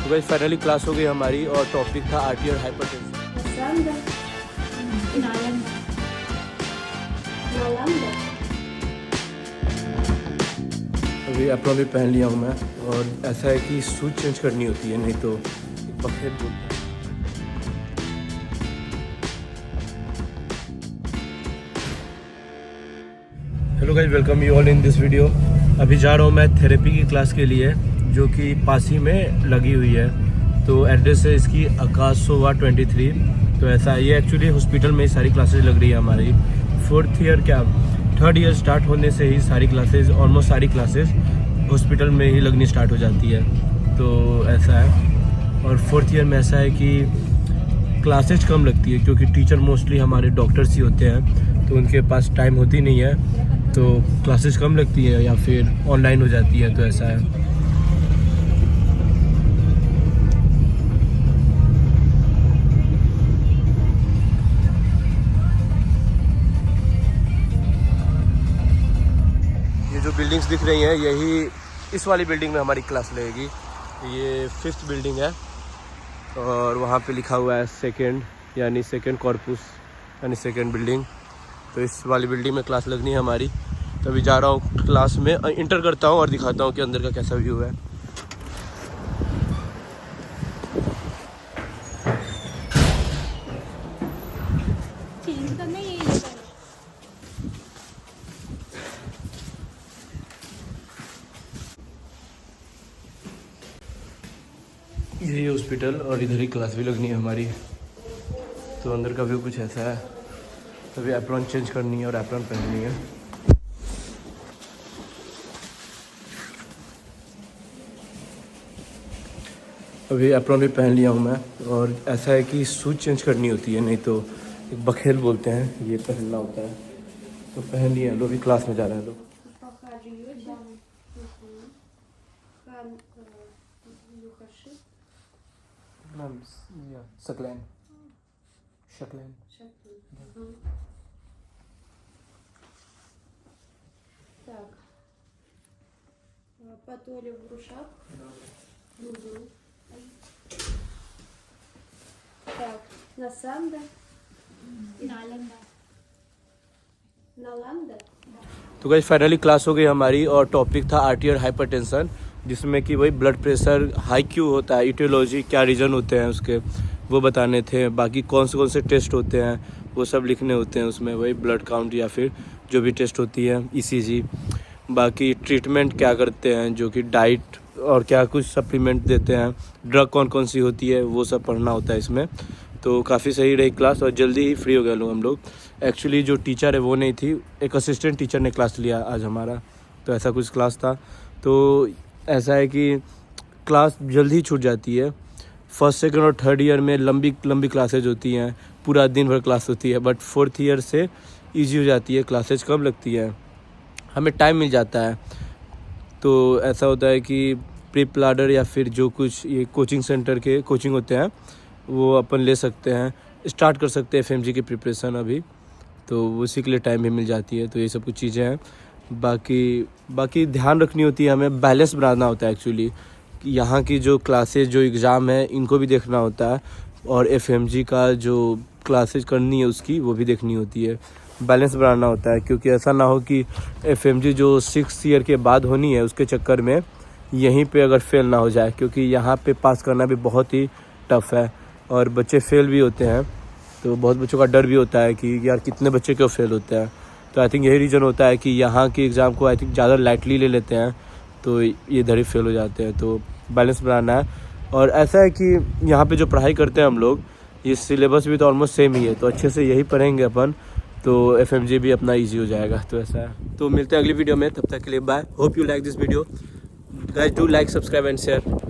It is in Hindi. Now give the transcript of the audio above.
तो गाइस फाइनली क्लास हो गई हमारी और टॉपिक था आरटी और हाइपरटेंशन। अभी एप्रॉन भी पहन लिया हूँ मैं और ऐसा है कि शूज चेंज करनी होती है, नहीं तो बखेर बोलते हैं। Hello guys, welcome you all in this video. अभी जा रहा हूँ मैं थेरेपी की क्लास के लिए जो कि पासी में लगी हुई है। तो एड्रेस है इसकी आकाशोवा 23। तो ऐसा ये एक्चुअली हॉस्पिटल में ही सारी क्लासेस लग रही है हमारी। थर्ड ईयर स्टार्ट होने से ही सारी क्लासेस, ऑलमोस्ट सारी क्लासेस हॉस्पिटल में ही लगनी स्टार्ट हो जाती है। तो ऐसा है। और फोर्थ ईयर में ऐसा है कि क्लासेज कम लगती है क्योंकि टीचर मोस्टली हमारे डॉक्टर्स ही होते हैं, तो उनके पास टाइम होती नहीं है, तो क्लासेस कम लगती है या फिर ऑनलाइन हो जाती है। तो ऐसा है। ये जो बिल्डिंग्स दिख रही हैं, यही इस वाली बिल्डिंग में हमारी क्लास लगेगी। ये 5th बिल्डिंग है और वहाँ पे लिखा हुआ है सेकंड, यानी सेकंड कॉर्पस, यानी सेकंड बिल्डिंग। तो इस वाली बिल्डिंग में क्लास लगनी है हमारी। तो अभी जा रहा हूँ क्लास में, इंटर करता हूँ और दिखाता हूँ कि अंदर का कैसा व्यू है। यही हॉस्पिटल और इधर ही क्लास भी लगनी है हमारी। तो अंदर का व्यू कुछ ऐसा है। अभी एप्रॉन चेंज करनी है और एप्रॉन पहननी है। अभी एप्रॉन भी पहन लिया हूँ मैं और ऐसा है कि शूज चेंज करनी होती है, नहीं तो एक बखेल बोलते हैं, ये पहनना होता है। तो पहन लिए हैं लोग, भी क्लास में जा रहे हैं लोग। शकलैन Так, Патоли в грушах. Так, Насанда. Наланда. तो गाइस फाइनली क्लास हो गई हमारी और टॉपिक था आरटी और हाइपरटेंशन, जिसमें कि वही ब्लड प्रेशर हाई क्यों होता है, इटियोलॉजी क्या रीज़न होते हैं उसके, वो बताने थे। बाकी कौन से टेस्ट होते हैं वो सब लिखने होते हैं उसमें, वही ब्लड काउंट या फिर जो भी टेस्ट होती है, ईसीजी। बाकी ट्रीटमेंट क्या करते हैं, जो कि डाइट और क्या कुछ सप्लीमेंट देते हैं, ड्रग कौन कौन सी होती है, वो सब पढ़ना होता है इसमें। तो काफ़ी सही रही क्लास और जल्दी ही फ्री हो गए हम लोग। एक्चुअली जो टीचर है वो नहीं थी, एक असिस्टेंट टीचर ने क्लास लिया आज हमारा। तो ऐसा कुछ क्लास था। तो ऐसा है कि क्लास जल्दी ही छूट जाती है। फर्स्ट सेकंड और थर्ड ईयर में लंबी क्लासेज होती हैं, पूरा दिन भर क्लास होती है। बट फोर्थ ईयर से ईजी हो जाती है, क्लासेज कम लगती है, हमें टाइम मिल जाता है। तो ऐसा होता है कि प्रीप लाडर या फिर जो कुछ ये कोचिंग सेंटर के कोचिंग होते हैं वो अपन ले सकते हैं, स्टार्ट कर सकते हैं एफएमजी की प्रिपरेशन अभी। तो उसी के लिए टाइम भी मिल जाती है। तो ये सब कुछ चीज़ें हैं। बाकी ध्यान रखनी होती है, हमें बैलेंस बनाना होता है एक्चुअली। यहाँ की जो क्लासेस, जो एग्ज़ाम है, इनको भी देखना होता है और एफएमजी का जो क्लासेस करनी है उसकी वो भी देखनी होती है। बैलेंस बनाना होता है क्योंकि ऐसा ना हो कि एफएमजी जो 6th ईयर के बाद होनी है उसके चक्कर में यहीं पे अगर फेल ना हो जाए, क्योंकि यहाँ पे पास करना भी बहुत ही टफ़ है और बच्चे फेल भी होते हैं। तो बहुत बच्चों का डर भी होता है कि यार कितने बच्चे क्यों फेल होते हैं। तो आई थिंक यही रीज़न होता है कि यहाँ की एग्ज़ाम को आई थिंक ज़्यादा लाइटली ले लेते हैं, तो ये इधर ही फेल हो जाते हैं। तो बैलेंस बनाना है। और ऐसा है कि यहाँ पे जो पढ़ाई करते हैं हम लोग, ये सिलेबस भी तो ऑलमोस्ट सेम ही है, तो अच्छे से यही पढ़ेंगे अपन, तो एफएमजी भी अपना ईजी हो जाएगा। तो ऐसा है। तो मिलते हैं अगली वीडियो में, तब तक के लिए bye. Hope you like this video guys, do like, subscribe and share.